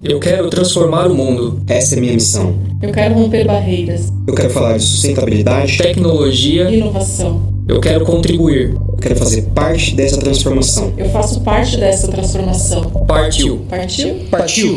Eu quero transformar o mundo. Essa é minha missão. Eu quero romper barreiras. Eu quero falar de sustentabilidade, Tecnologia. Inovação. Eu quero contribuir. Eu quero fazer parte dessa transformação. Eu faço parte dessa transformação. Partiu. Partiu? Partiu!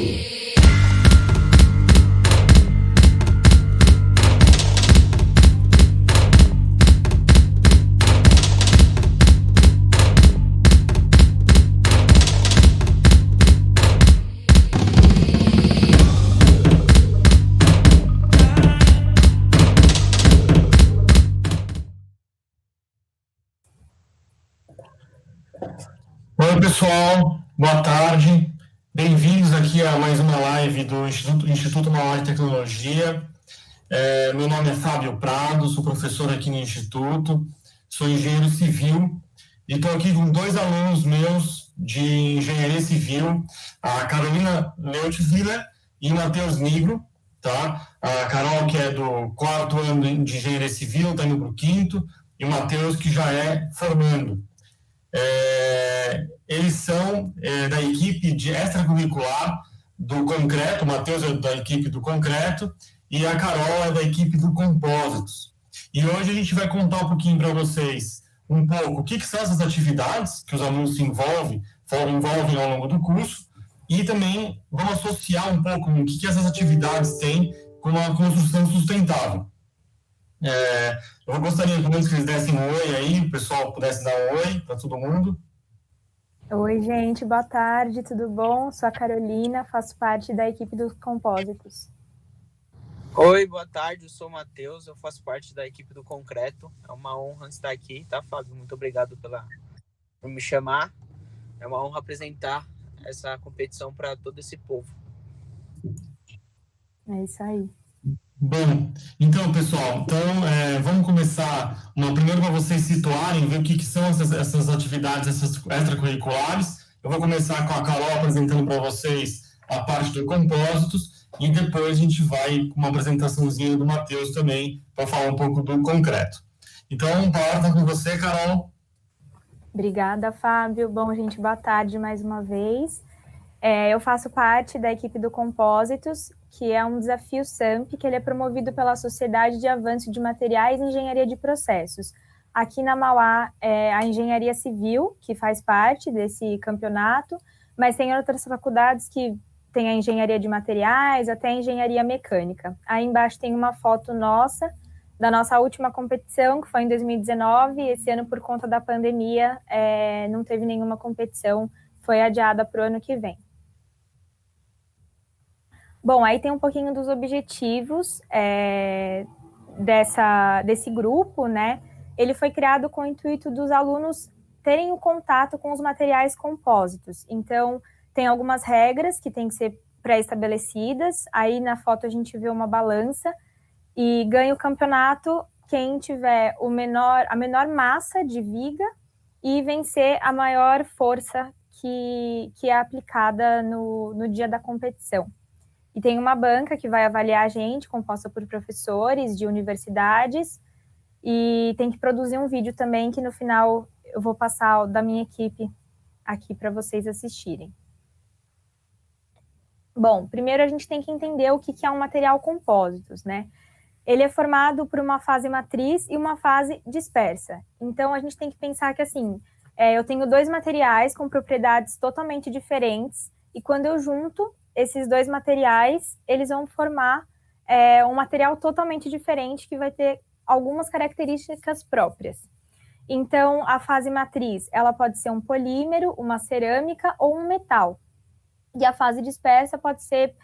Oi, pessoal, boa tarde. Bem-vindos aqui a mais uma live do Instituto Mauá de Tecnologia. Meu nome é Fábio Prado, sou professor aqui no Instituto, sou engenheiro civil e estou aqui com dois alunos meus de engenharia civil, a Carolina Leutzwiller e o Matheus Nigro, tá? A Carol, que é do quarto ano de engenharia civil, está indo para o quinto, e o Matheus, que já é formando. Eles são da equipe de extracurricular do concreto. O Matheus é da equipe do concreto e a Carol é da equipe do compósitos. E hoje a gente vai contar um pouquinho para vocês um pouco o que são essas atividades que os alunos se envolvem ao longo do curso, e também vamos associar um pouco o que essas atividades têm com a construção sustentável. Eu gostaria, pelo menos, que eles dessem um oi aí, o pessoal pudesse dar um oi para todo mundo. Oi, gente, boa tarde, tudo bom? Sou a Carolina, faço parte da equipe dos compósitos. Oi, boa tarde, eu sou o Matheus, eu faço parte da equipe do concreto. É uma honra estar aqui, tá, Fábio? Muito obrigado por me chamar. É uma honra apresentar essa competição para todo esse povo. É isso aí. Bom, então, pessoal, vamos começar primeiro para vocês situarem, ver o que são essas atividades, essas extracurriculares. Eu vou começar com a Carol apresentando para vocês a parte do compósitos e depois a gente vai com uma apresentaçãozinha do Matheus também para falar um pouco do concreto. Então, a palavra com você, Carol. Obrigada, Fábio. Bom, gente, boa tarde mais uma vez. Eu faço parte da equipe do Compósitos, que é um desafio SAMP, que ele é promovido pela Sociedade de Avanço de Materiais e Engenharia de Processos. Aqui na Mauá é a Engenharia Civil, que faz parte desse campeonato, mas tem outras faculdades que tem a Engenharia de Materiais, até a Engenharia Mecânica. Aí embaixo tem uma foto nossa, da nossa última competição, que foi em 2019, e esse ano, por conta da pandemia, não teve nenhuma competição, foi adiada para o ano que vem. Bom, aí tem um pouquinho dos objetivos desse grupo, né? Ele foi criado com o intuito dos alunos terem o contato com os materiais compósitos. Então, tem algumas regras que têm que ser pré-estabelecidas. Aí na foto a gente vê uma balança e ganha o campeonato quem tiver a menor massa de viga e vencer a maior força que é aplicada no dia da competição. E tem uma banca que vai avaliar a gente, composta por professores de universidades, e tem que produzir um vídeo também, que no final eu vou passar da minha equipe aqui para vocês assistirem. Bom, primeiro a gente tem que entender o que é um material compósitos, né? Ele é formado por uma fase matriz e uma fase dispersa. Então, a gente tem que pensar que, assim, eu tenho dois materiais com propriedades totalmente diferentes, e quando eu junto esses dois materiais, eles vão formar um material totalmente diferente, que vai ter algumas características próprias. Então, a fase matriz, ela pode ser um polímero, uma cerâmica ou um metal. E a fase dispersa pode ser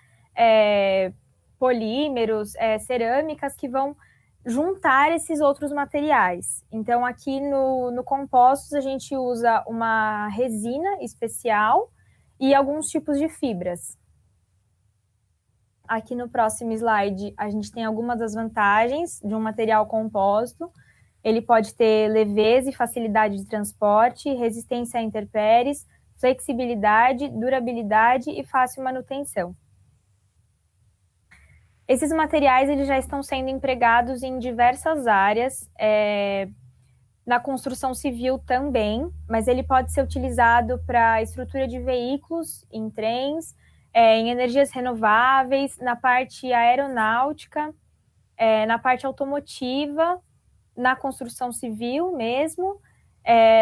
polímeros, cerâmicas, que vão juntar esses outros materiais. Então, aqui no compostos, a gente usa uma resina especial e alguns tipos de fibras. Aqui no próximo slide, a gente tem algumas das vantagens de um material compósito. Ele pode ter leveza e facilidade de transporte, resistência a intempéries, flexibilidade, durabilidade e fácil manutenção. Esses materiais eles já estão sendo empregados em diversas áreas, na construção civil também, mas ele pode ser utilizado para estrutura de veículos, em trens, em energias renováveis, na parte aeronáutica, na parte automotiva, na construção civil mesmo,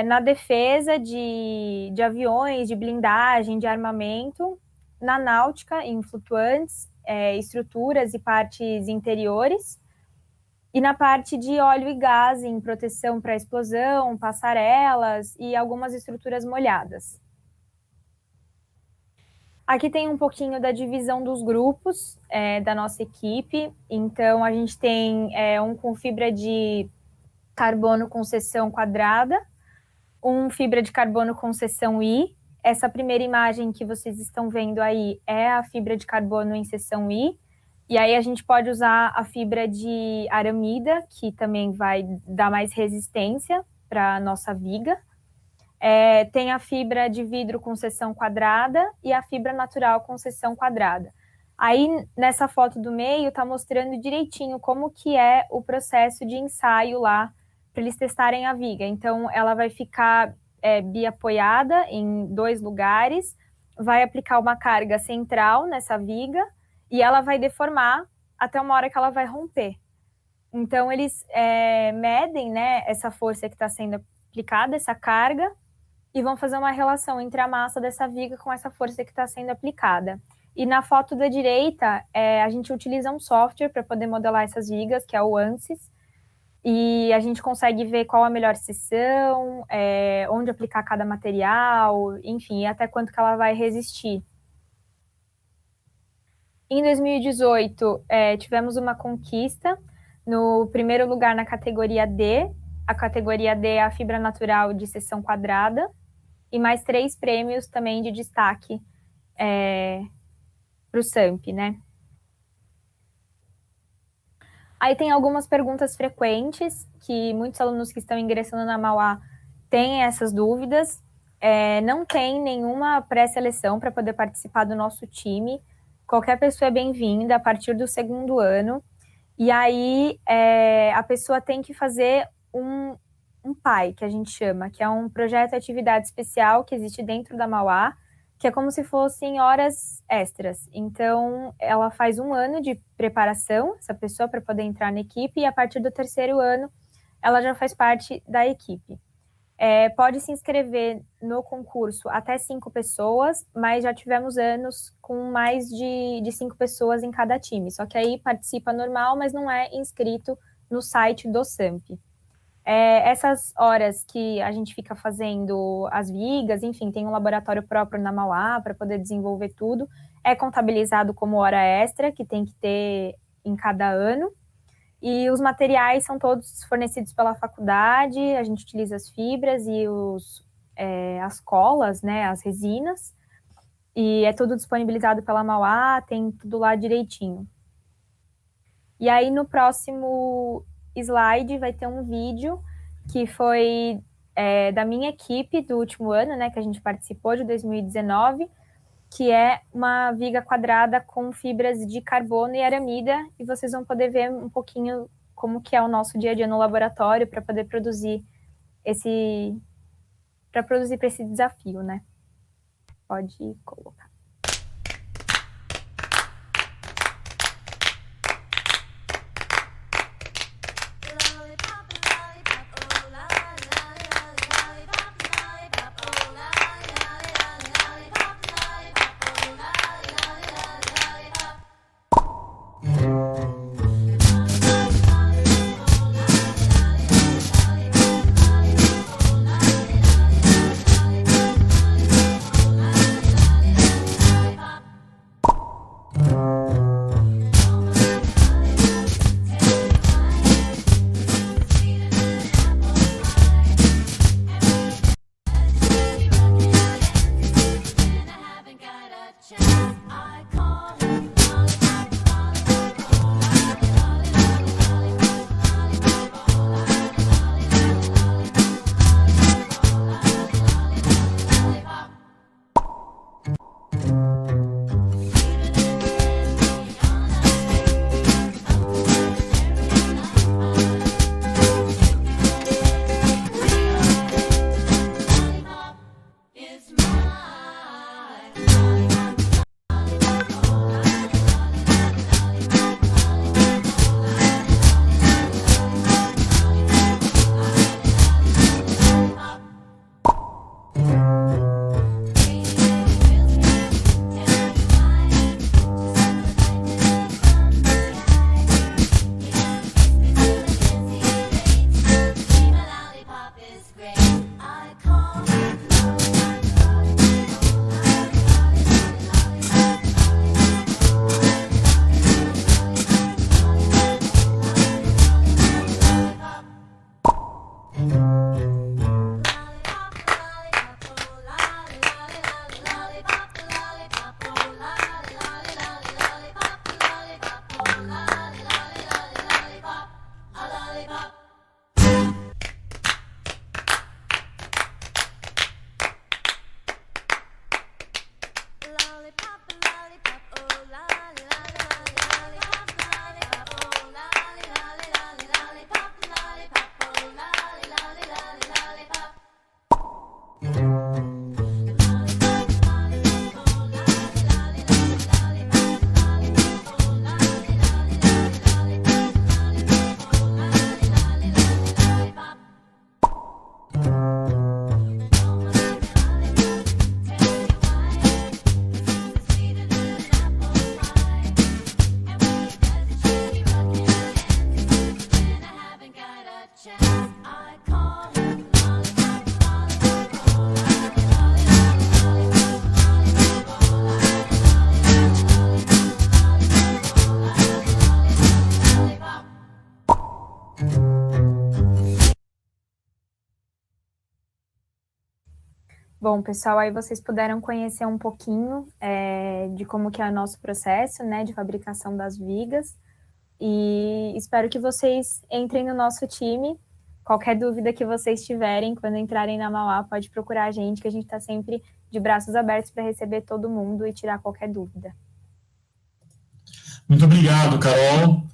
na defesa de aviões, de blindagem, de armamento, na náutica, em flutuantes, estruturas e partes interiores, e na parte de óleo e gás, em proteção para explosão, passarelas e algumas estruturas molhadas. Aqui tem um pouquinho da divisão dos grupos da nossa equipe. Então, a gente tem um com fibra de carbono com seção quadrada, um fibra de carbono com seção I. Essa primeira imagem que vocês estão vendo aí é a fibra de carbono em seção I. E aí a gente pode usar a fibra de aramida, que também vai dar mais resistência para a nossa viga. Tem a fibra de vidro com seção quadrada e a fibra natural com seção quadrada. Aí, nessa foto do meio, está mostrando direitinho como que é o processo de ensaio lá, para eles testarem a viga. Então, ela vai ficar biapoiada em 2 lugares, vai aplicar uma carga central nessa viga e ela vai deformar até uma hora que ela vai romper. Então, eles medem, né, essa força que está sendo aplicada, essa carga, e vão fazer uma relação entre a massa dessa viga com essa força que está sendo aplicada. E na foto da direita, a gente utiliza um software para poder modelar essas vigas, que é o ANSYS, e a gente consegue ver qual a melhor seção, onde aplicar cada material, enfim, até quanto que ela vai resistir. Em 2018, tivemos uma conquista, no primeiro lugar na categoria D. A categoria D é a fibra natural de seção quadrada, e mais 3 prêmios também de destaque para o SAMP, né? Aí tem algumas perguntas frequentes, que muitos alunos que estão ingressando na Mauá têm essas dúvidas. Não tem nenhuma pré-seleção para poder participar do nosso time. Qualquer pessoa é bem-vinda a partir do 2º ano. E aí a pessoa tem que fazer um PAI, que a gente chama, que é um projeto de atividade especial que existe dentro da Mauá, que é como se fossem horas extras. Então, ela faz 1 ano de preparação, essa pessoa, para poder entrar na equipe, e a partir do 3º ano, ela já faz parte da equipe. Pode se inscrever no concurso até 5 pessoas, mas já tivemos anos com mais de 5 pessoas em cada time. Só que aí participa normal, mas não é inscrito no site do SAMP. Essas horas que a gente fica fazendo as vigas, enfim, tem um laboratório próprio na Mauá para poder desenvolver tudo, é contabilizado como hora extra, que tem que ter em cada ano, e os materiais são todos fornecidos pela faculdade, a gente utiliza as fibras e as colas, né, as resinas, e é tudo disponibilizado pela Mauá, tem tudo lá direitinho. E aí, no próximo slide, vai ter um vídeo que foi da minha equipe do último ano, né, que a gente participou, de 2019, que é uma viga quadrada com fibras de carbono e aramida, e vocês vão poder ver um pouquinho como que é o nosso dia a dia no laboratório para poder produzir para esse desafio, né? Pode colocar. Bom, pessoal, aí vocês puderam conhecer um pouquinho de como que é o nosso processo, né, de fabricação das vigas, e espero que vocês entrem no nosso time. Qualquer dúvida que vocês tiverem, quando entrarem na Mauá, pode procurar a gente, que a gente está sempre de braços abertos para receber todo mundo e tirar qualquer dúvida. Muito obrigado, Carol.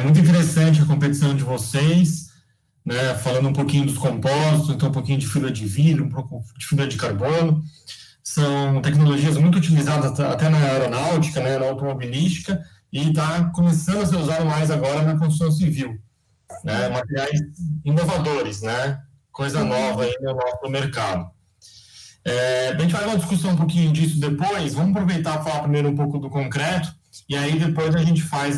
Muito interessante a competição de vocês, né? Falando um pouquinho dos compósitos, então um pouquinho de fibra de vidro, um pouco de fibra de carbono. São tecnologias muito utilizadas até na aeronáutica, né, na automobilística, e está começando a ser usado mais agora na construção civil, né? Materiais inovadores, né? Coisa nova aí no nosso mercado. A gente vai dar uma discussão um pouquinho disso depois. Vamos aproveitar e falar primeiro um pouco do concreto, e aí depois a gente faz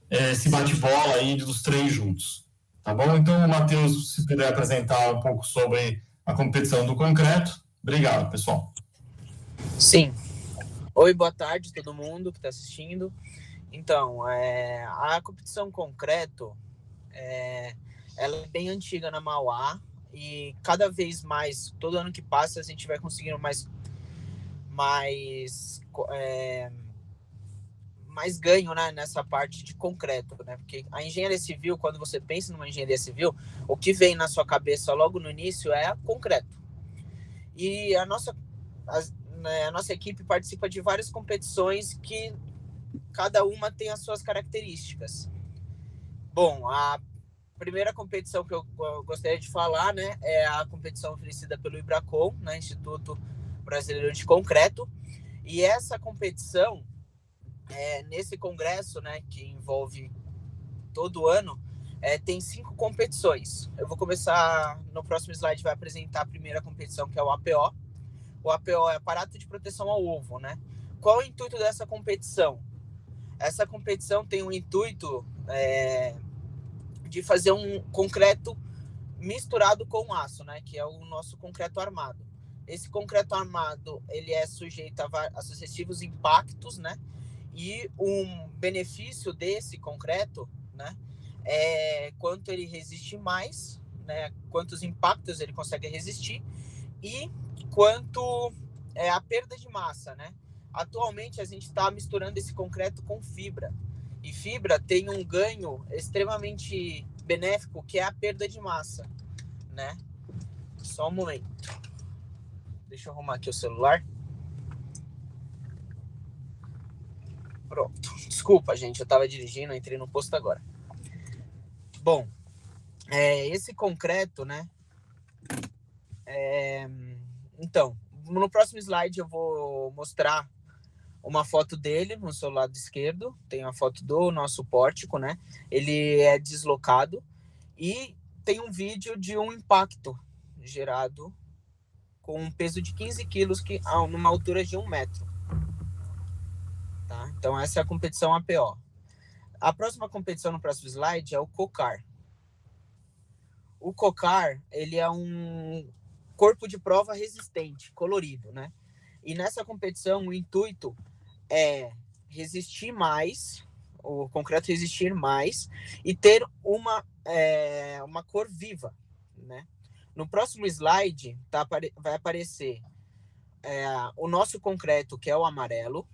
esse bate-bola aí dos três juntos. Tá bom? Então, o Matheus, se puder apresentar um pouco sobre a competição do concreto. Obrigado, pessoal. Sim. Oi, boa tarde todo mundo que está assistindo. Então, a competição concreto, ela é bem antiga na Mauá, e cada vez mais, todo ano que passa, a gente vai conseguindo mais ganho, né, nessa parte de concreto, né? Porque a engenharia civil, quando você pensa numa engenharia civil, o que vem na sua cabeça logo no início é concreto. E a nossa equipe participa de várias competições que cada uma tem as suas características. Bom, a primeira competição que eu gostaria de falar, né, é a competição oferecida pelo IBRACON, né, Instituto Brasileiro de Concreto. E essa competição, nesse congresso, né, que envolve todo ano, tem 5 competições. Eu vou começar, no próximo slide vai apresentar a primeira competição, que é o APO. O APO é aparato de proteção ao ovo, né? Qual é o intuito dessa competição? Essa competição tem o intuito de fazer um concreto misturado com aço, né, que é o nosso concreto armado. Esse concreto armado, ele é sujeito a sucessivos impactos, né? E um benefício desse concreto, né, é quanto ele resiste mais, né, quantos impactos ele consegue resistir e quanto é a perda de massa, né? Atualmente a gente está misturando esse concreto com fibra, e fibra tem um ganho extremamente benéfico, que é a perda de massa, né? Só um momento. Deixa eu arrumar aqui o celular. Pronto. Desculpa, gente, eu estava dirigindo, entrei no posto agora. Bom, esse concreto, né? Então, no próximo slide eu vou mostrar uma foto dele no seu lado esquerdo. Tem uma foto do nosso pórtico, né? Ele é deslocado e tem um vídeo de um impacto gerado com um peso de 15 quilos, numa altura de 1 metro. Tá? Então, essa é a competição APO. A próxima competição no próximo slide é o COCAR. O COCAR, ele é um corpo de prova resistente, colorido, né? E nessa competição, o intuito é resistir mais, o concreto resistir mais e ter uma cor viva, né? No próximo slide vai aparecer o nosso concreto, que é o amarelo,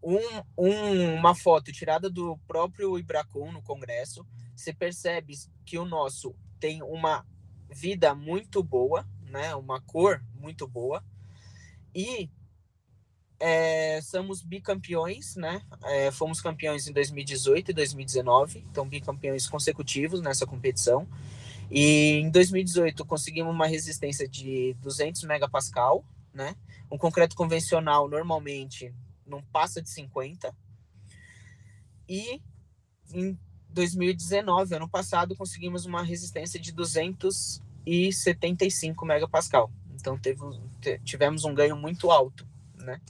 uma foto tirada do próprio Ibracon no Congresso, você percebe que o nosso tem uma vida muito boa, né? Uma cor muito boa. E somos bicampeões, né? Fomos campeões em 2018 e 2019, então bicampeões consecutivos nessa competição. E em 2018 conseguimos uma resistência de 200 megapascal, né? Um concreto convencional normalmente não passa de 50. E em 2019, ano passado, conseguimos uma resistência de 275 megapascal. Então tivemos um ganho muito alto, né?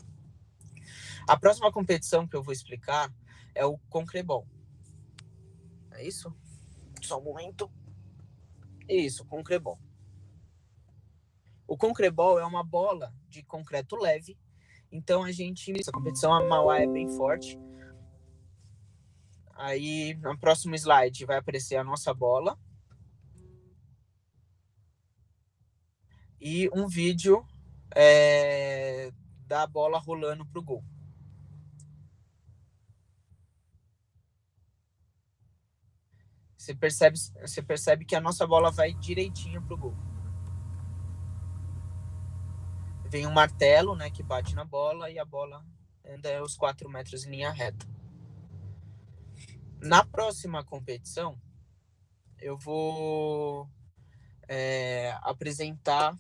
A próxima competição que eu vou explicar é o Concrebol. É isso? Só um momento. Isso, Concrebol. O Concrebol é uma bola de concreto leve. Então essa competição, a Mauá é bem forte. Aí, no próximo slide, vai aparecer a nossa bola. E um vídeo da bola rolando pro gol. Você percebe que a nossa bola vai direitinho pro gol. Vem um martelo, né, que bate na bola e a bola anda os 4 metros em linha reta. Na próxima competição, eu vou apresentar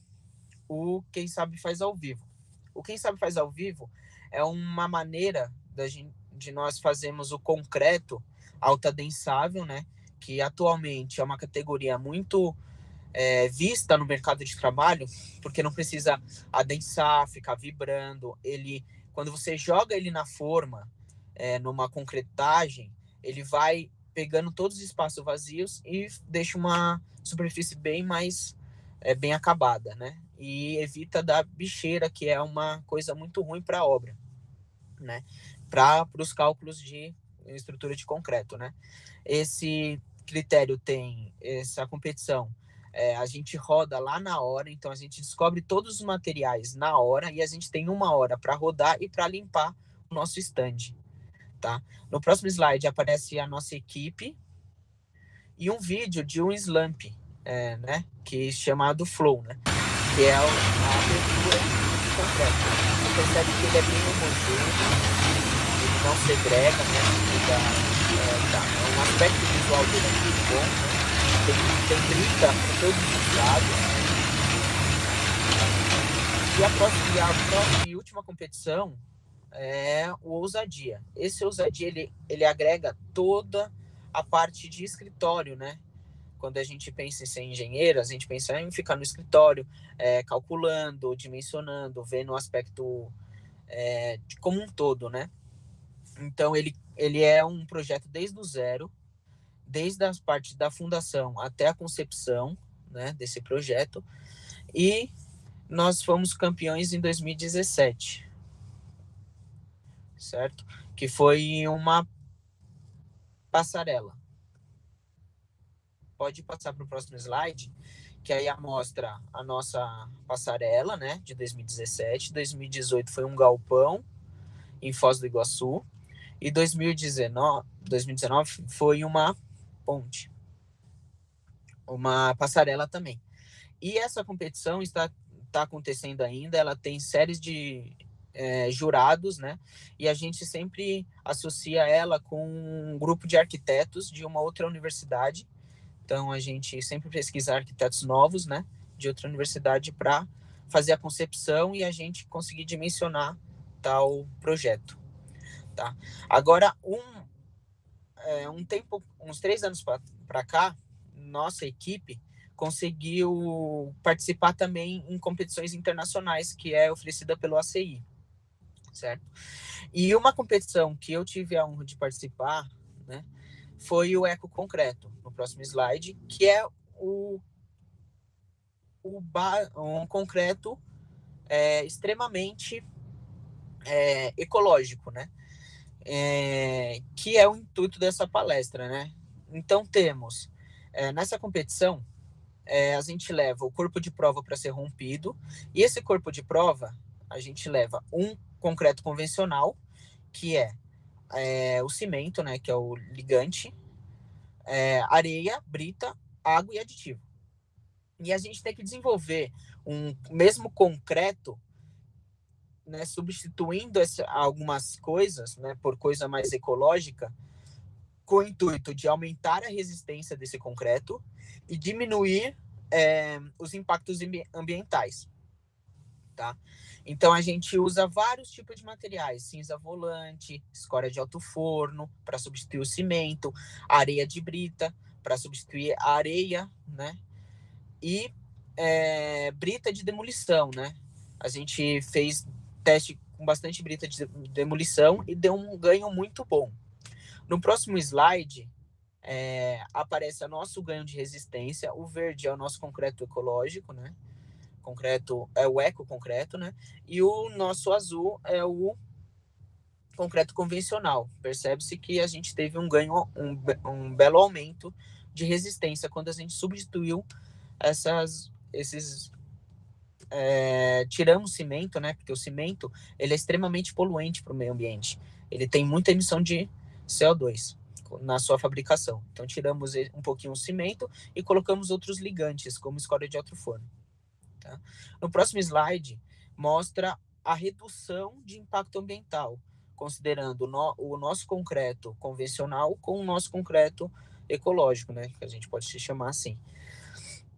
o Quem Sabe Faz ao Vivo. O Quem Sabe Faz ao Vivo é uma maneira de nós fazermos o concreto altadensável, né, que atualmente é uma categoria muito vista no mercado de trabalho, porque não precisa adensar, ficar vibrando. Quando você joga ele na forma, numa concretagem, ele vai pegando todos os espaços vazios e deixa uma superfície bem mais bem acabada, né? E evita da bicheira, que é uma coisa muito ruim para a obra, né? Para os cálculos de estrutura de concreto, né? Esse critério tem essa competição. A gente roda lá na hora, então a gente descobre todos os materiais na hora e a gente tem 1 hora para rodar e para limpar o nosso stand, tá? No próximo slide aparece a nossa equipe e um vídeo de um slump, né? Que é chamado Flow, né? Que é a abertura de concreto. Você percebe que ele é bem homogêneo, ele não segrega, né? É um aspecto visual dele é muito bom, né? Tem brita por todos os lados. E a próxima e última competição é o Ousadia. Esse Ousadia, ele agrega toda a parte de escritório, né? Quando a gente pensa em ser engenheiro, a gente pensa em ficar no escritório, calculando, dimensionando, vendo o aspecto como um todo, né? Então, ele é um projeto desde o zero, desde as partes da fundação até a concepção, né, desse projeto. E nós fomos campeões em 2017, certo? Que foi uma passarela. Pode passar para o próximo slide, que aí mostra a nossa passarela, né, de 2017. 2018 foi um galpão em Foz do Iguaçu. E 2019 foi uma ponte, uma passarela também. E essa competição está acontecendo ainda, ela tem séries de jurados, né? E a gente sempre associa ela com um grupo de arquitetos de uma outra universidade. Então, a gente sempre pesquisa arquitetos novos, né? De outra universidade para fazer a concepção e a gente conseguir dimensionar tal projeto, tá? Agora, uns 3 anos para cá, nossa equipe conseguiu participar também em competições internacionais que é oferecida pelo ACI, certo? E uma competição que eu tive a honra de participar, né, foi o Eco Concreto, no próximo slide, que é um concreto extremamente ecológico, né? Que é o intuito dessa palestra, né? Então temos nessa competição a gente leva o corpo de prova para ser rompido, e esse corpo de prova a gente leva um concreto convencional que é o cimento, né, que é o ligante, areia, brita, água e aditivo. E a gente tem que desenvolver um mesmo concreto, né, substituindo algumas coisas, né, por coisa mais ecológica, com o intuito de aumentar a resistência desse concreto e diminuir os impactos ambientais, tá? Então, a gente usa vários tipos de materiais, cinza volante, escória de alto forno, para substituir o cimento, areia de brita, para substituir a areia, né? E brita de demolição, né? A gente fez teste com bastante brita de demolição e deu um ganho muito bom. No próximo slide, aparece o nosso ganho de resistência. O verde é o nosso concreto ecológico, né? Concreto é o ecoconcreto, né? E o nosso azul é o concreto convencional. Percebe-se que a gente teve um ganho, um belo aumento de resistência quando a gente substituiu tiramos o cimento, né? Porque o cimento ele é extremamente poluente para o meio ambiente. Ele tem muita emissão de CO2 na sua fabricação. Então, tiramos um pouquinho o cimento e colocamos outros ligantes, como escória de alto forno. Tá? No próximo slide, mostra a redução de impacto ambiental, considerando o nosso concreto convencional com o nosso concreto ecológico, né? Que a gente pode chamar assim.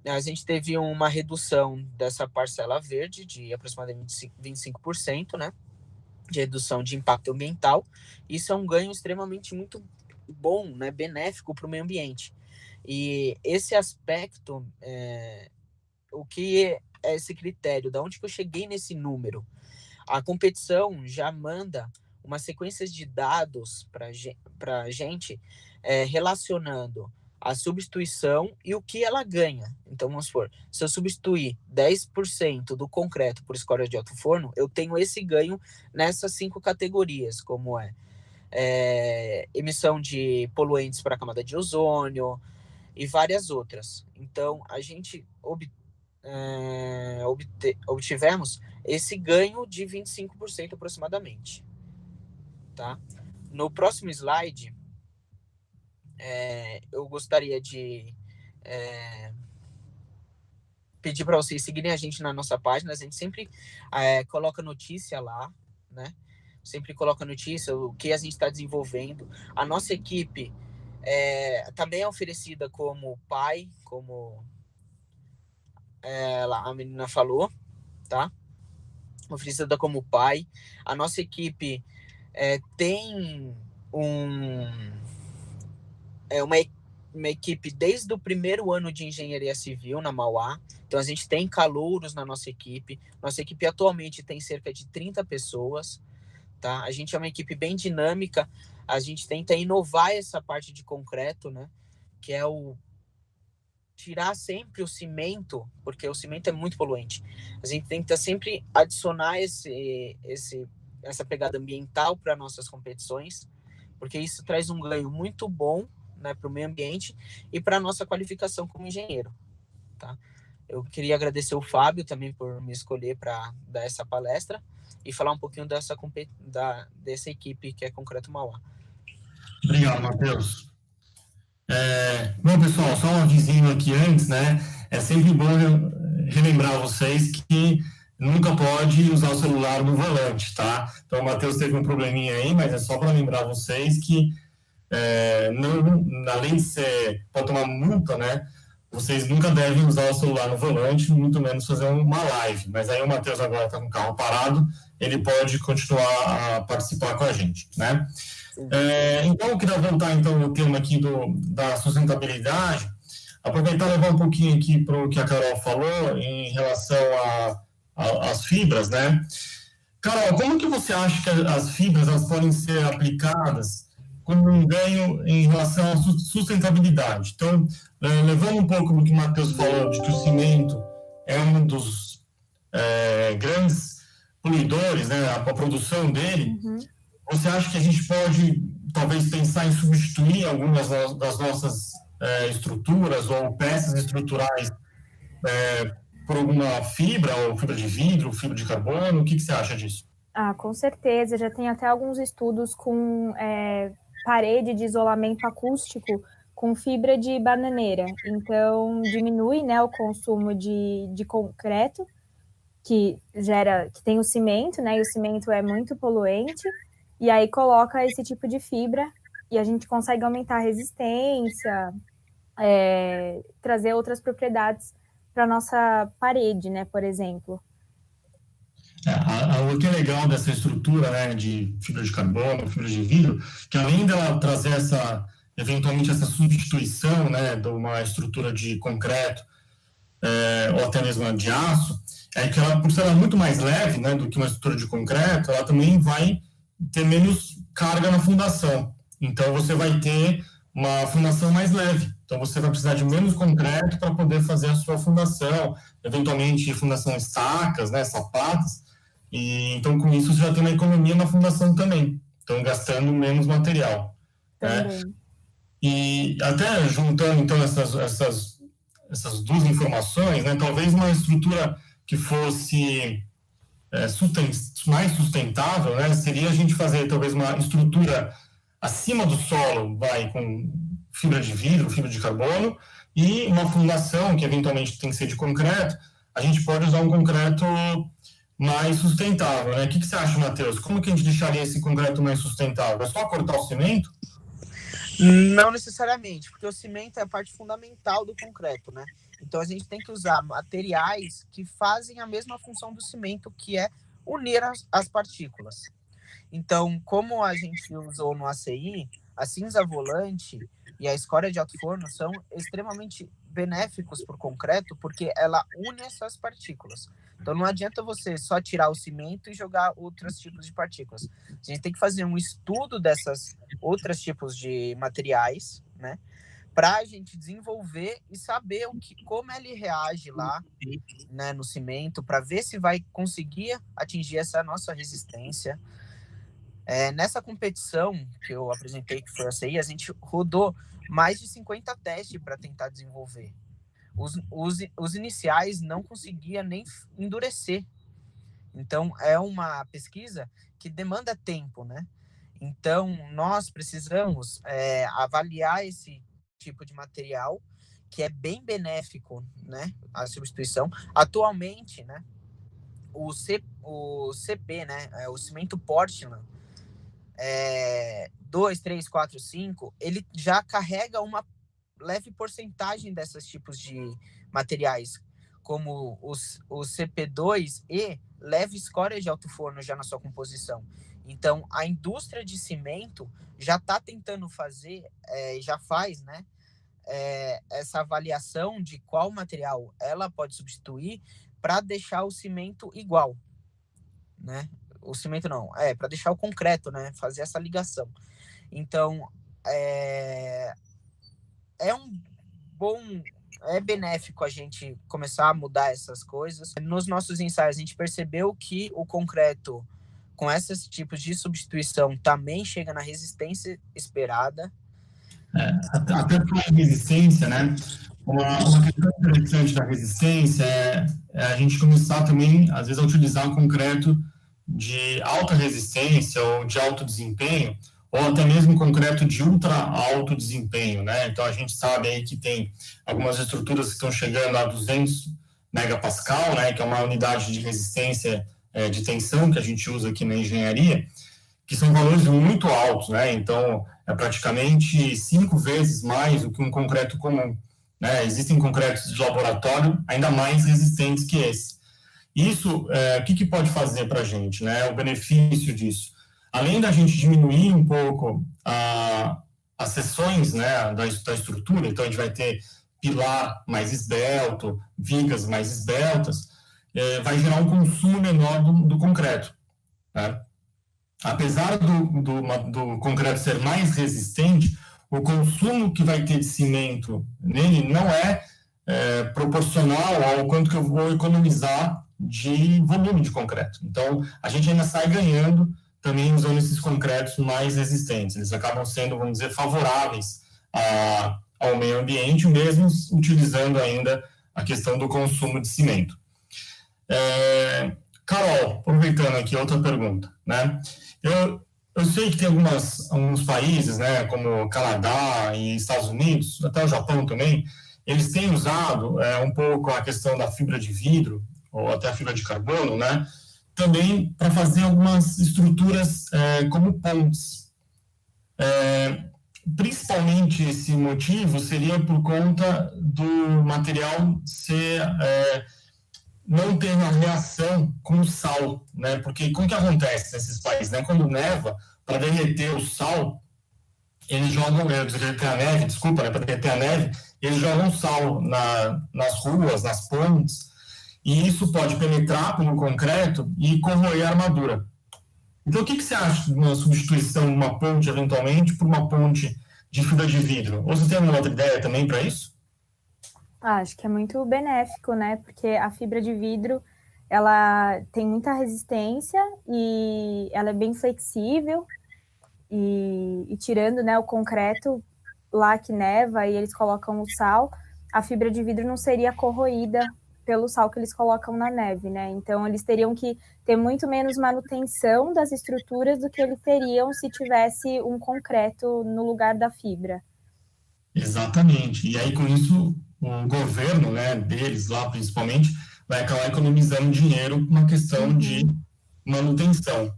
A gente teve uma redução dessa parcela verde de aproximadamente 25%, né? De redução de impacto ambiental. Isso é um ganho extremamente muito bom, né? Benéfico para o meio ambiente. E esse aspecto, o que é esse critério? Da onde que eu cheguei nesse número? A competição já manda uma sequência de dados para a gente relacionando a substituição e o que ela ganha. Então, vamos supor, se eu substituir 10% do concreto por escória de alto forno, eu tenho esse ganho nessas 5 categorias, como emissão de poluentes para a camada de ozônio e várias outras. Então, a gente obtivemos esse ganho de 25% aproximadamente. Tá? No próximo slide, eu gostaria de pedir para vocês seguirem a gente na nossa página. A gente sempre coloca notícia lá, né? Sempre coloca notícia, o que a gente está desenvolvendo. A nossa equipe também é oferecida como pai, como a menina falou, tá? Oferecida como pai. A nossa equipe tem uma equipe desde o primeiro ano de engenharia civil na Mauá. Então, a gente tem calouros na nossa equipe. Nossa equipe atualmente tem cerca de 30 pessoas. Tá? A gente é uma equipe bem dinâmica. A gente tenta inovar essa parte de concreto, né? Que é tirar sempre o cimento, porque o cimento é muito poluente. A gente tenta sempre adicionar essa pegada ambiental para nossas competições, porque isso traz um ganho muito bom, né, para o meio ambiente e para a nossa qualificação como engenheiro. Tá? Eu queria agradecer o Fábio também por me escolher para dar essa palestra e falar um pouquinho dessa equipe que é Concreto Mauá. Obrigado, Matheus. Bom, pessoal, só um avisinho aqui antes, né? É sempre bom relembrar vocês que nunca pode usar o celular no volante, tá? Então, o Matheus teve um probleminha aí, mas é só para lembrar vocês que, além de pode tomar multa, né? Vocês nunca devem usar o celular no volante, muito menos fazer uma live. Mas aí o Matheus agora está com o carro parado, ele pode continuar a participar com a gente, né? Então, eu queria voltar então no tema aqui da sustentabilidade, aproveitar e levar um pouquinho aqui para o que a Carol falou em relação às fibras, né? Carol, como que você acha que as fibras elas podem ser aplicadas como um ganho em relação à sustentabilidade? Então, levando um pouco do que o Matheus falou, de que o cimento é um dos grandes poluidores, né, a produção dele, você acha que a gente pode, talvez, pensar em substituir algumas das nossas estruturas ou peças estruturais por alguma fibra, ou fibra de vidro, fibra de carbono? O que você acha disso? Ah, com certeza. Já tem até alguns estudos com parede de isolamento acústico com fibra de bananeira. Então, diminui, né, o consumo de concreto, que tem o cimento, né, e o cimento é muito poluente, e aí coloca esse tipo de fibra e a gente consegue aumentar a resistência, trazer outras propriedades para nossa parede, né, por exemplo. O que é legal dessa estrutura, né, de fibra de carbono, fibra de vidro, que além dela trazer eventualmente essa substituição, né, de uma estrutura de concreto ou até mesmo de aço, é que ela, por ser muito mais leve, né, do que uma estrutura de concreto, ela também vai ter menos carga na fundação. Então, você vai ter uma fundação mais leve. Então, você vai precisar de menos concreto para poder fazer a sua fundação, eventualmente fundação estacas, né, sapatas. E, então, com isso, você já tem uma economia na fundação também. Então, gastando menos material. Né? E até juntando, então, essas duas informações, né, talvez uma estrutura que fosse mais sustentável, né, seria a gente fazer talvez uma estrutura acima do solo, com fibra de vidro, fibra de carbono, e uma fundação que eventualmente tem que ser de concreto. A gente pode usar um concreto mais sustentável, né? O que você acha, Matheus? Como que a gente deixaria esse concreto mais sustentável? É só cortar o cimento? Não necessariamente, porque o cimento é a parte fundamental do concreto, né? Então a gente tem que usar materiais que fazem a mesma função do cimento, que é unir as partículas. Então, como a gente usou no ACI, a cinza volante e a escória de alto forno são extremamente benéficos para o concreto, porque ela une essas partículas. Então, não adianta você só tirar o cimento e jogar outros tipos de partículas. A gente tem que fazer um estudo dessas outros tipos de materiais, né, para a gente desenvolver e saber como ele reage lá, né, no cimento, para ver se vai conseguir atingir essa nossa resistência. Nessa competição que eu apresentei, que foi a CI, a gente rodou mais de 50 testes para tentar desenvolver. Os iniciais não conseguia nem endurecer. Então, é uma pesquisa que demanda tempo, né? Então, nós precisamos avaliar esse tipo de material, que é bem benéfico, né? A substituição. Atualmente, né? O CP, né? O cimento Portland, 2, 3, 4, 5, ele já carrega uma leve porcentagem desses tipos de materiais, como o CP2 e leve escória de alto forno já na sua composição. Então, a indústria de cimento já está tentando fazer, já faz, né, essa avaliação de qual material ela pode substituir para deixar o cimento igual, né? O cimento não, para deixar o concreto, né? Fazer essa ligação. Então, é benéfico a gente começar a mudar essas coisas. Nos nossos ensaios, a gente percebeu que o concreto, com esses tipos de substituição, também chega na resistência esperada. Até por resistência, né? Uma questão interessante da resistência é a gente começar também, às vezes, a utilizar um concreto de alta resistência ou de alto desempenho, ou até mesmo concreto de ultra alto desempenho, né? Então, a gente sabe aí que tem algumas estruturas que estão chegando a 200 megapascal, né? Que é uma unidade de resistência de tensão que a gente usa aqui na engenharia, que são valores muito altos, né? Então, é praticamente 5 vezes mais do que um concreto comum, né? Existem concretos de laboratório ainda mais resistentes que esse. Isso, o que pode fazer para a gente, né? O benefício disso. Além da gente diminuir um pouco as seções, né, da estrutura, então a gente vai ter pilar mais esbelto, vigas mais esbeltas, vai gerar um consumo menor do concreto, né? Apesar do concreto ser mais resistente, o consumo que vai ter de cimento nele não é proporcional ao quanto que eu vou economizar de volume de concreto. Então, a gente ainda sai ganhando também usando esses concretos mais resistentes. Eles acabam sendo, vamos dizer, favoráveis ao meio ambiente, mesmo utilizando ainda a questão do consumo de cimento. Carol, aproveitando aqui outra pergunta, né? Eu sei que tem alguns países, né, como Canadá e Estados Unidos, até o Japão também, eles têm usado um pouco a questão da fibra de vidro, ou até a fibra de carbono, né, também para fazer algumas estruturas como pontes. Principalmente esse motivo seria por conta do material não ter uma reação com o sal, né? Porque como que acontece nesses países, né? Quando neva, para derreter o sal, eles jogam, derreter a neve, desculpa, né? Para derreter a neve, eles jogam sal nas ruas, nas pontes, e isso pode penetrar pelo concreto e corroer a armadura. Então, o que você acha de uma substituição de uma ponte, eventualmente, por uma ponte de fibra de vidro? Ou você tem alguma outra ideia também para isso? Acho que é muito benéfico, né? Porque a fibra de vidro, ela tem muita resistência e ela é bem flexível. E tirando, né, o concreto lá que neva e eles colocam o sal, a fibra de vidro não seria corroída pelo sal que eles colocam na neve, né? Então, eles teriam que ter muito menos manutenção das estruturas do que eles teriam se tivesse um concreto no lugar da fibra. Exatamente. E aí, com isso, o governo, né, deles lá, principalmente, vai acabar economizando dinheiro com uma questão de manutenção,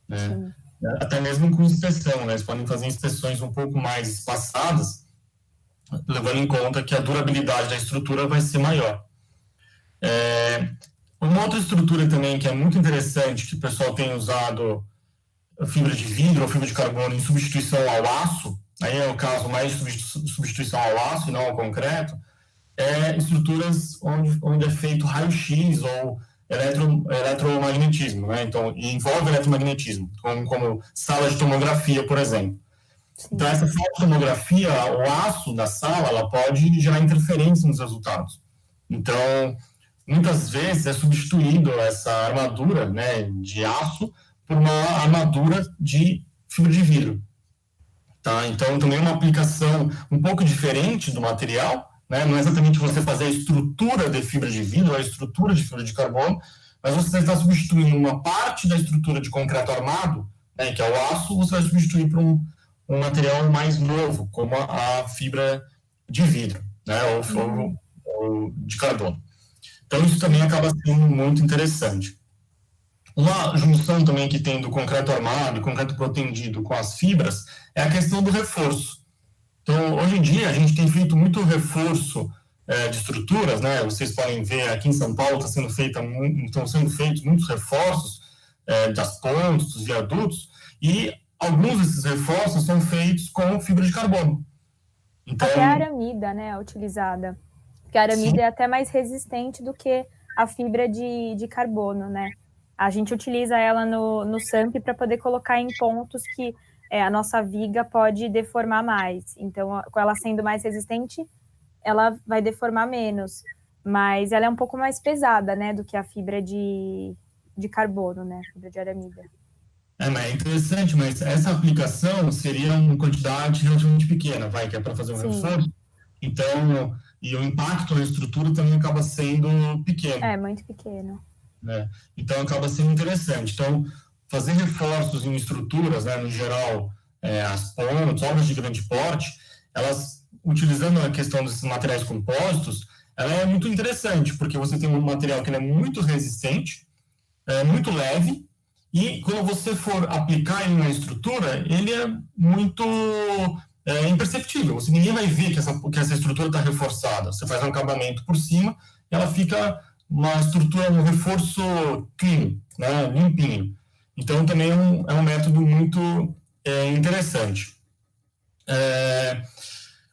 né? Sim. Até mesmo com inspeção, né? Eles podem fazer inspeções um pouco mais espaçadas, levando em conta que a durabilidade da estrutura vai ser maior. Uma outra estrutura também que é muito interessante, que o pessoal tem usado fibra de vidro ou fibra de carbono em substituição ao aço, aí é o caso mais de substituição ao aço e não ao concreto, estruturas onde é feito raio-x ou eletromagnetismo, né? Então, envolve eletromagnetismo, como sala de tomografia, por exemplo. Sim. Então, essa sala de tomografia, o aço da sala, ela pode gerar interferência nos resultados. Então, muitas vezes é substituído essa armadura, né, de aço por uma armadura de fibra de vidro. Tá? Então, também é uma aplicação um pouco diferente do material, né? Não é exatamente você fazer a estrutura de fibra de vidro, a estrutura de fibra de carbono, mas você está substituindo uma parte da estrutura de concreto armado, né, que é o aço, você vai substituir por um material mais novo, como a fibra de vidro, né, ou de carbono. Então, isso também acaba sendo muito interessante. Uma junção também que tem do concreto armado e concreto protendido com as fibras é a questão do reforço. Então, hoje em dia, a gente tem feito muito reforço de estruturas, né? Vocês podem ver aqui em São Paulo estão sendo feitos muitos reforços das pontes, dos viadutos, e alguns desses reforços são feitos com fibra de carbono. Então, até a aramida, né, é utilizada. Porque a aramida é até mais resistente do que a fibra de carbono, né? A gente utiliza ela no SAMP para poder colocar em pontos que a nossa viga pode deformar mais. Então, com ela sendo mais resistente, ela vai deformar menos. Mas ela é um pouco mais pesada, né, do que a fibra de carbono, né, a fibra de aramida. Mas é interessante, mas essa aplicação seria uma quantidade relativamente pequena, que é para fazer um reforço. Então, e o impacto na estrutura também acaba sendo pequeno. Muito pequeno. Né? Então, acaba sendo interessante. Então, fazer reforços em estruturas, né, no geral, as pontes, obras de grande porte, elas, utilizando a questão desses materiais compósitos, ela é muito interessante, porque você tem um material que ele é muito resistente, muito leve, e quando você for aplicar ele na estrutura, ele é muito imperceptível. Ninguém vai ver que essa estrutura está reforçada. Você faz um acabamento por cima, e ela fica uma estrutura, um reforço clean, né, limpinho. Então, também é um método muito interessante.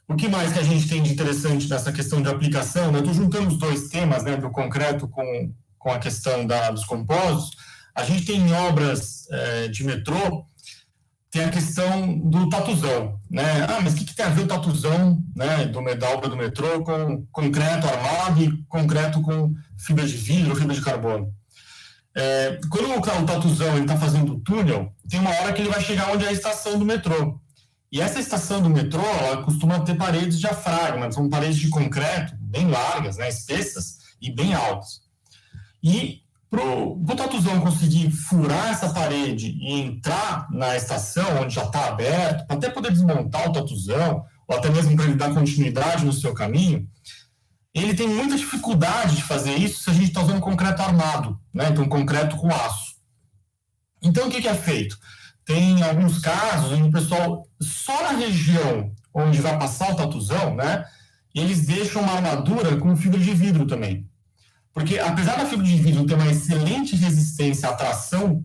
O que mais que a gente tem de interessante nessa questão de aplicação? Eu estou juntando os dois temas, né, do concreto com a questão dos compósitos. A gente tem em obras de metrô, tem a questão do tatuzão, né? Mas o que tem a ver o tatuzão, né, da obra do metrô com concreto armado e concreto com fibra de vidro ou fibra de carbono? Quando o tatuzão está fazendo o túnel, tem uma hora que ele vai chegar onde é a estação do metrô. E essa estação do metrô, ela costuma ter paredes de diafragma, são paredes de concreto bem largas, né, espessas e bem altas. E o tatuzão conseguir furar essa parede e entrar na estação onde já está aberto, para até poder desmontar o tatuzão, ou até mesmo para ele dar continuidade no seu caminho, ele tem muita dificuldade de fazer isso se a gente está usando concreto armado, né? Então, concreto com aço. Então, o que é feito? Tem alguns casos onde o pessoal, só na região onde vai passar o tatuzão, né? Eles deixam uma armadura com fibra de vidro também. Porque, apesar da fibra de vidro ter uma excelente resistência à tração,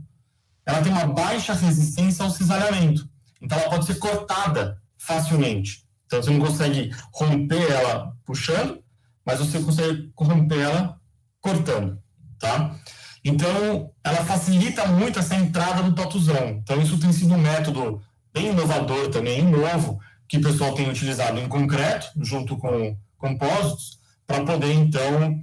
ela tem uma baixa resistência ao cisalhamento. Então, ela pode ser cortada facilmente. Então, você não consegue romper ela puxando, mas você consegue romper ela cortando, tá? Então, ela facilita muito essa entrada do tatuzão. Então, isso tem sido um método bem inovador também, novo, que o pessoal tem utilizado em concreto, junto com compósitos, para poder, então,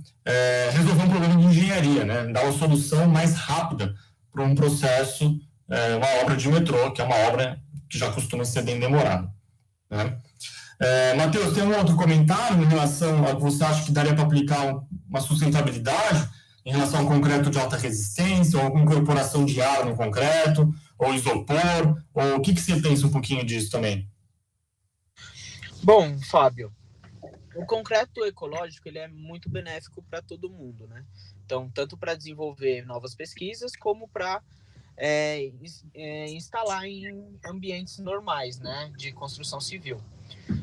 resolver um problema de engenharia, né? Dar uma solução mais rápida para um processo, uma obra de metrô, que é uma obra que já costuma ser bem demorada, né? Matheus, tem um outro comentário em relação a que você acha que daria para aplicar uma sustentabilidade em relação ao concreto de alta resistência, ou incorporação de ar no concreto, ou isopor, ou o que você pensa um pouquinho disso também? Bom, Fábio, o concreto ecológico ele é muito benéfico para todo mundo, né? Então, tanto para desenvolver novas pesquisas, como para instalar em ambientes normais, né, de construção civil.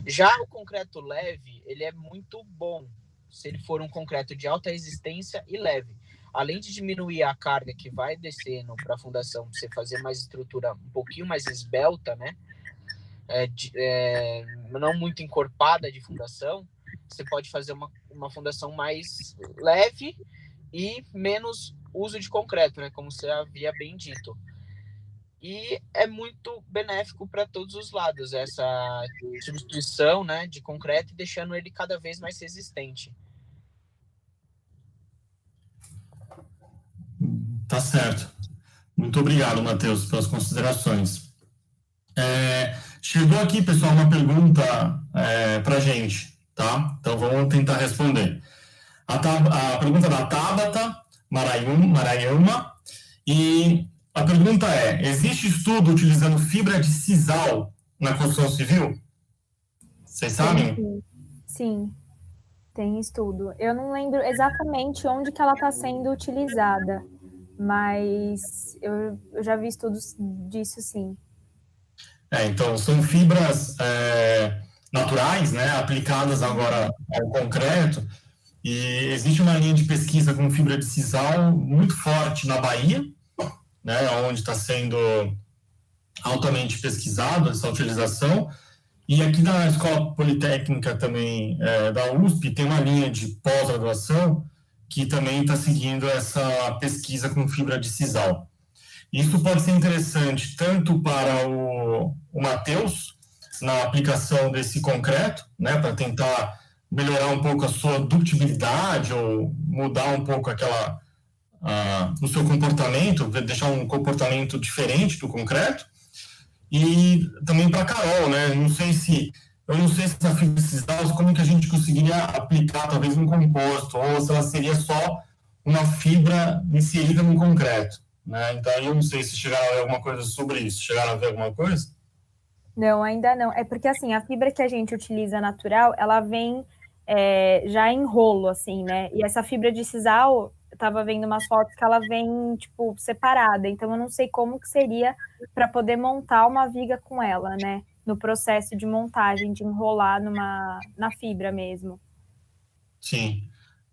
Já o concreto leve, ele é muito bom se ele for um concreto de alta resistência e leve. Além de diminuir a carga que vai descendo para a fundação, para você fazer mais estrutura um pouquinho mais esbelta, né? Não muito encorpada de fundação, você pode fazer uma fundação mais leve e menos uso de concreto, né? Como você havia bem dito. E é muito benéfico para todos os lados, essa substituição, né, de concreto e deixando ele cada vez mais resistente. Tá certo. Muito obrigado, Matheus, pelas considerações. Chegou aqui, pessoal, uma pergunta para a gente, tá? Então, vamos tentar responder. A pergunta da Tabata Marayama, e a pergunta é: existe estudo utilizando fibra de sisal na construção civil? Vocês sabem? Sim, tem estudo. Eu não lembro exatamente onde que ela está sendo utilizada, mas eu já vi estudos disso, sim. Então, são fibras naturais, né, aplicadas agora ao concreto, e existe uma linha de pesquisa com fibra de sisal muito forte na Bahia, né, onde está sendo altamente pesquisado essa utilização, e aqui na Escola Politécnica também da USP tem uma linha de pós-graduação que também está seguindo essa pesquisa com fibra de sisal. Isso pode ser interessante tanto para o Matheus, na aplicação desse concreto, né, para tentar melhorar um pouco a sua ductibilidade ou mudar um pouco o seu comportamento, deixar um comportamento diferente do concreto, e também para a Carol, né? Eu não sei se essa fibra de sisal, como que a gente conseguiria aplicar talvez um composto, ou se ela seria só uma fibra inserida no concreto, né? Então, eu não sei se chegaram a ver alguma coisa sobre isso. Chegaram a ver alguma coisa? Não, ainda não. É porque, assim, a fibra que a gente utiliza natural, ela vem já em rolo, assim, né? E essa fibra de sisal, eu tava vendo umas fotos que ela vem, tipo, separada. Então, eu não sei como que seria para poder montar uma viga com ela, né? No processo de montagem, de enrolar na fibra mesmo. Sim.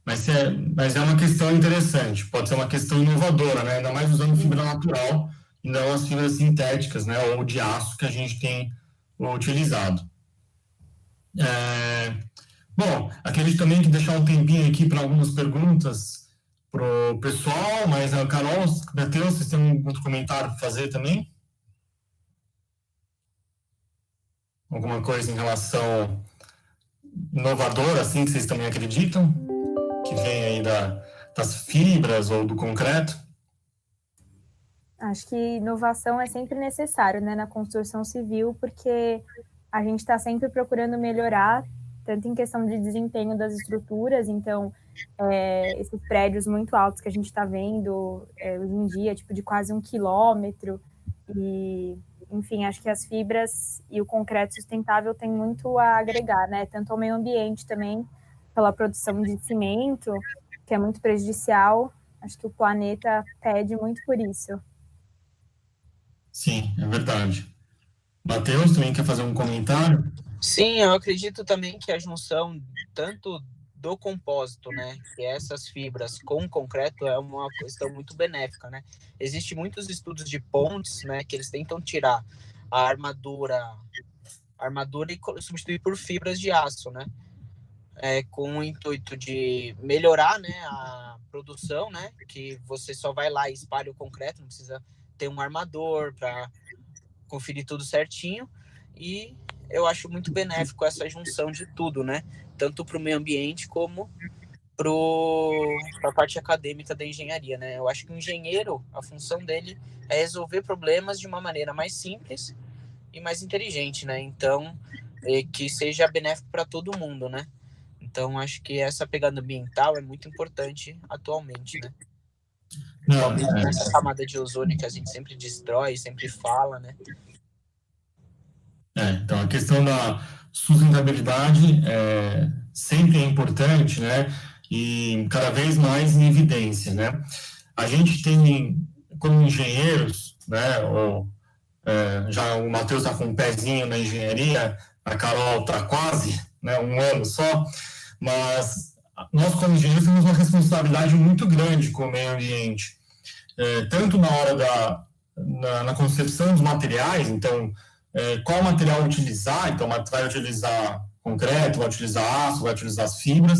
Mas é uma questão interessante, pode ser uma questão inovadora, né? Ainda mais usando fibra natural e não as fibras sintéticas, né? Ou de aço que a gente tem utilizado. Bom, acredito também que deixar um tempinho aqui para algumas perguntas para o pessoal, mas a Carol, Matheus, vocês têm algum outro comentário para fazer também? Alguma coisa em relação inovadora, assim, que vocês também acreditam? Que vem aí das fibras ou do concreto? Acho que inovação é sempre necessário, né, na construção civil, porque a gente está sempre procurando melhorar tanto em questão de desempenho das estruturas, então, esses prédios muito altos que a gente está vendo hoje em dia, tipo de quase 1 quilômetro, e, enfim, acho que as fibras e o concreto sustentável têm muito a agregar, né, tanto ao meio ambiente também, pela produção de cimento, que é muito prejudicial, acho que o planeta pede muito por isso. Sim, é verdade. Matheus, também quer fazer um comentário? Sim, eu acredito também que a junção tanto do compósito, né, que é essas fibras com o concreto é uma questão muito benéfica, né? Existem muitos estudos de pontes, né, que eles tentam tirar a armadura e substituir por fibras de aço, né? Com o intuito de melhorar, né, a produção, né, que você só vai lá e espalha o concreto, não precisa ter um armador para conferir tudo certinho, e eu acho muito benéfico essa junção de tudo, né, tanto para o meio ambiente como para a parte acadêmica da engenharia, né. Eu acho que o engenheiro, a função dele é resolver problemas de uma maneira mais simples e mais inteligente, né, então, que seja benéfico para todo mundo, né. Então, acho que essa pegada ambiental é muito importante atualmente, né? Principalmente nessa camada de ozônio que a gente sempre destrói, sempre fala, né? Então, a questão da sustentabilidade sempre é importante, né? E cada vez mais em evidência, né? A gente tem, como engenheiros, né? Já o Matheus está com um pezinho na engenharia, a Carol está quase, né? 1 ano só, mas nós, como engenheiros, temos uma responsabilidade muito grande com o meio ambiente, tanto na hora na concepção dos materiais, então, qual material utilizar, então, vai utilizar concreto, vai utilizar aço, vai utilizar as fibras,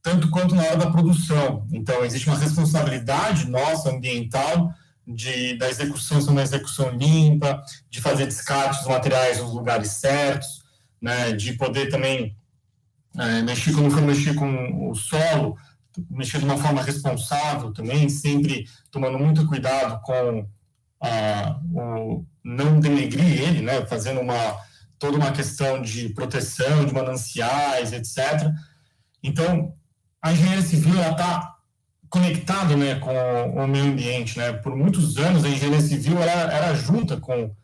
tanto quanto na hora da produção. Então, existe uma responsabilidade nossa, ambiental, da execução ser uma execução limpa, de fazer descarte dos materiais nos lugares certos, né, de poder também mexer com o solo, mexer de uma forma responsável também, sempre tomando muito cuidado com o não denegrir ele, né, fazendo toda uma questão de proteção de mananciais, etc. Então, a engenharia civil está conectada, né, com o meio ambiente, né? Por muitos anos, a engenharia civil era junta com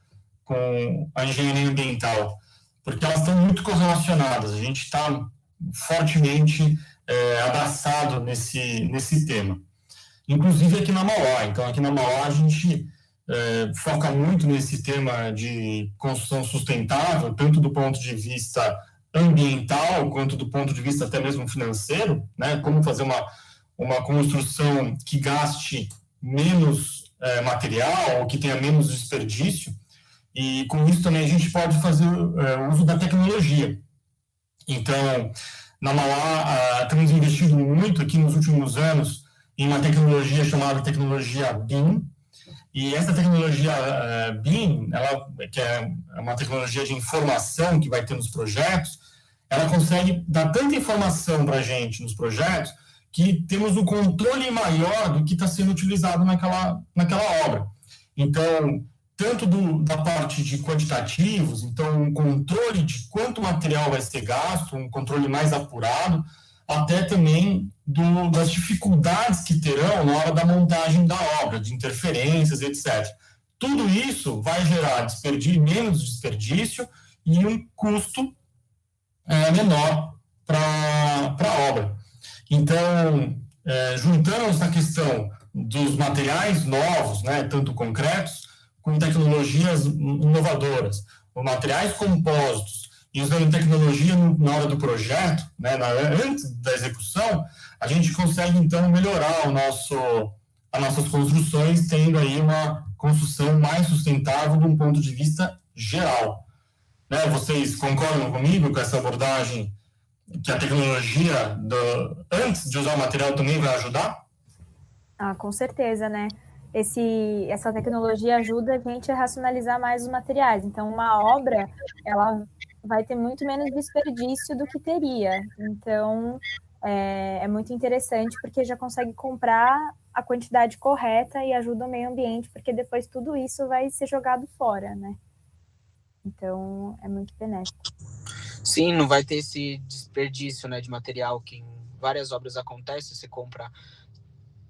a engenharia ambiental, porque elas estão muito correlacionadas. A gente está fortemente abraçado nesse tema. Inclusive aqui na Mauá. Então, aqui na Mauá, a gente foca muito nesse tema de construção sustentável, tanto do ponto de vista ambiental, quanto do ponto de vista até mesmo financeiro, né? Como fazer uma construção que gaste menos material, ou que tenha menos desperdício, e com isso também a gente pode fazer uso da tecnologia. Então, na Mauá, temos investido muito aqui nos últimos anos em uma tecnologia chamada tecnologia BIM, e essa tecnologia BIM, que é uma tecnologia de informação que vai ter nos projetos, ela consegue dar tanta informação para a gente nos projetos que temos um controle maior do que está sendo utilizado naquela obra. Então, tanto da parte de quantitativos, então um controle de quanto material vai ser gasto, um controle mais apurado, até também das dificuldades que terão na hora da montagem da obra, de interferências, etc. Tudo isso vai gerar menos desperdício e um custo menor para a obra. Então, juntando essa questão dos materiais novos, né, tanto concretos, com tecnologias inovadoras, com materiais compósitos, e usando tecnologia na hora do projeto, né, antes da execução, a gente consegue, então, melhorar as nossas construções, tendo aí uma construção mais sustentável de um ponto de vista geral. Né, vocês concordam comigo com essa abordagem que a tecnologia, antes de usar o material, também vai ajudar? Com certeza, né? Essa tecnologia ajuda a gente a racionalizar mais os materiais. Então, uma obra, ela vai ter muito menos desperdício do que teria. Então, é muito interessante, porque já consegue comprar a quantidade correta e ajuda o meio ambiente, porque depois tudo isso vai ser jogado fora, né? Então, é muito benéfico. Sim, não vai ter esse desperdício, né, de material que em várias obras acontece. Você compra,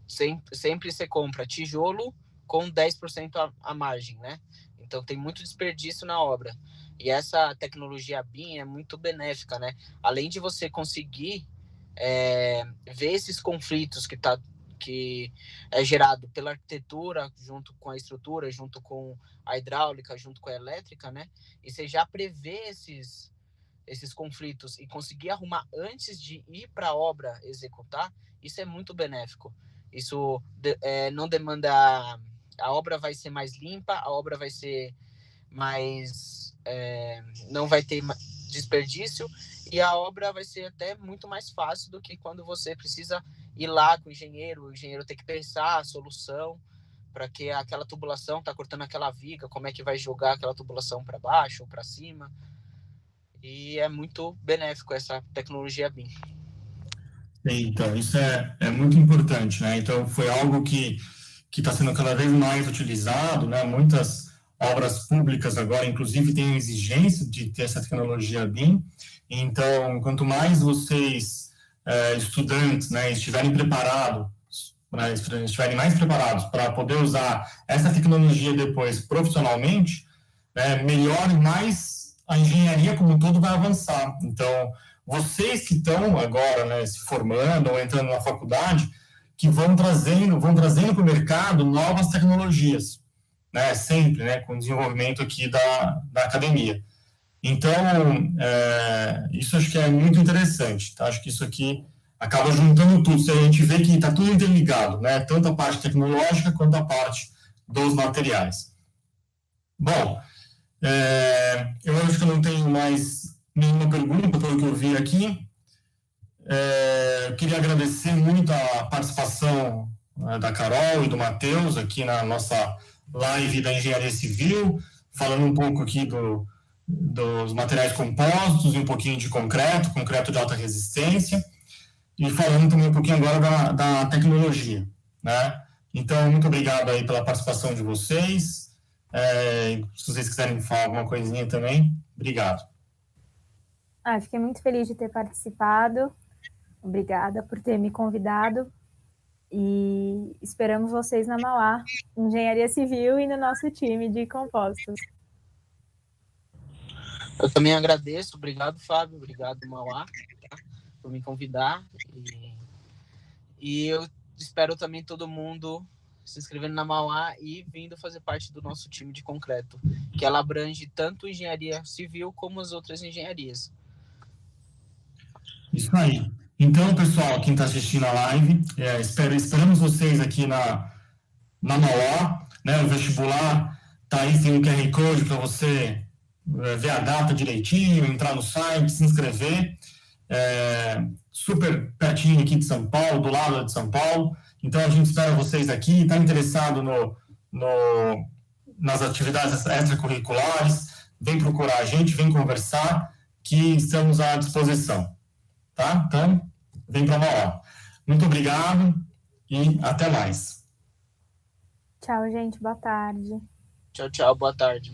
sempre você compra tijolo com 10% a margem, né? Então tem muito desperdício na obra. E essa tecnologia BIM é muito benéfica, né? Além de você conseguir ver esses conflitos que é gerado pela arquitetura, junto com a estrutura, junto com a hidráulica, junto com a elétrica, né? E você já prevê esses conflitos e conseguir arrumar antes de ir para a obra executar, isso é muito benéfico. Isso não demanda... A obra vai ser mais limpa, a obra vai ser mais... não vai ter desperdício, e a obra vai ser até muito mais fácil do que quando você precisa ir lá com o engenheiro tem que pensar a solução para que aquela tubulação está cortando aquela viga, como é que vai jogar aquela tubulação para baixo ou para cima. E é muito benéfico essa tecnologia BIM. Então, isso é muito importante, né? Então, foi algo que está sendo cada vez mais utilizado, né? Muitas obras públicas agora, inclusive, têm exigência de ter essa tecnologia BIM. Então, quanto mais vocês, estudantes, né, estiverem preparados, estiverem mais preparados para poder usar essa tecnologia depois profissionalmente, né, melhor e mais a engenharia como um todo vai avançar. Então, vocês que estão agora, né, se formando ou entrando na faculdade, que vão trazendo para o mercado novas tecnologias, né, sempre, né, com o desenvolvimento aqui da academia. Então, isso acho que é muito interessante, tá? Acho que isso aqui acaba juntando tudo, a gente vê que está tudo interligado, né, tanto a parte tecnológica quanto a parte dos materiais. Bom, eu acho que eu não tenho mais nenhuma pergunta pelo que eu vi aqui. Eu queria agradecer muito a participação da Carol e do Matheus aqui na nossa live da Engenharia Civil, falando um pouco aqui dos materiais compósitos e um pouquinho de concreto de alta resistência, e falando também um pouquinho agora da tecnologia, né? Então, muito obrigado aí pela participação de vocês. Se vocês quiserem falar alguma coisinha também, obrigado. Fiquei muito feliz de ter participado. Obrigada por ter me convidado. E esperamos vocês na Mauá, Engenharia Civil, e no nosso time de compósitos. Eu também agradeço. Obrigado, Fábio. Obrigado, Mauá, tá, por me convidar. E eu espero também todo mundo se inscrevendo na Mauá e vindo fazer parte do nosso time de concreto, que ela abrange tanto engenharia civil como as outras engenharias. Isso aí. Então, pessoal, quem está assistindo a live, esperamos vocês aqui na Mauá, né? O vestibular está aí, tem o QR Code para você ver a data direitinho, entrar no site, se inscrever. Super pertinho aqui de São Paulo, do lado de São Paulo. Então, a gente espera vocês aqui. Está interessado nas atividades extracurriculares, vem procurar a gente, vem conversar, que estamos à disposição. Tá? Então, vem para Mauá. Muito obrigado e até mais. Tchau, gente. Boa tarde. Tchau, boa tarde.